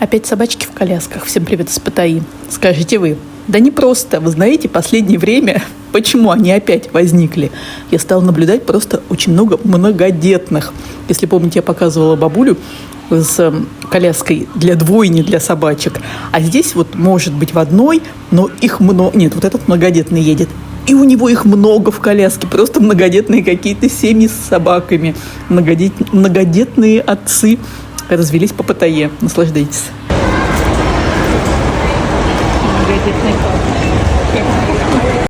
Опять собачки в колясках. Всем привет из Паттайи. Скажете вы. Да не просто. Вы знаете, последнее время, почему они опять возникли? Я стала наблюдать просто очень много многодетных. Если помните, я показывала бабулю с коляской для двойни, для собачек. А здесь вот может быть в одной, но их много. Нет, вот этот многодетный едет. И у него их много в коляске. Просто многодетные какие-то семьи с собаками. Многодетные отцы развелись по Паттайе. Наслаждайтесь. Многодетный папа.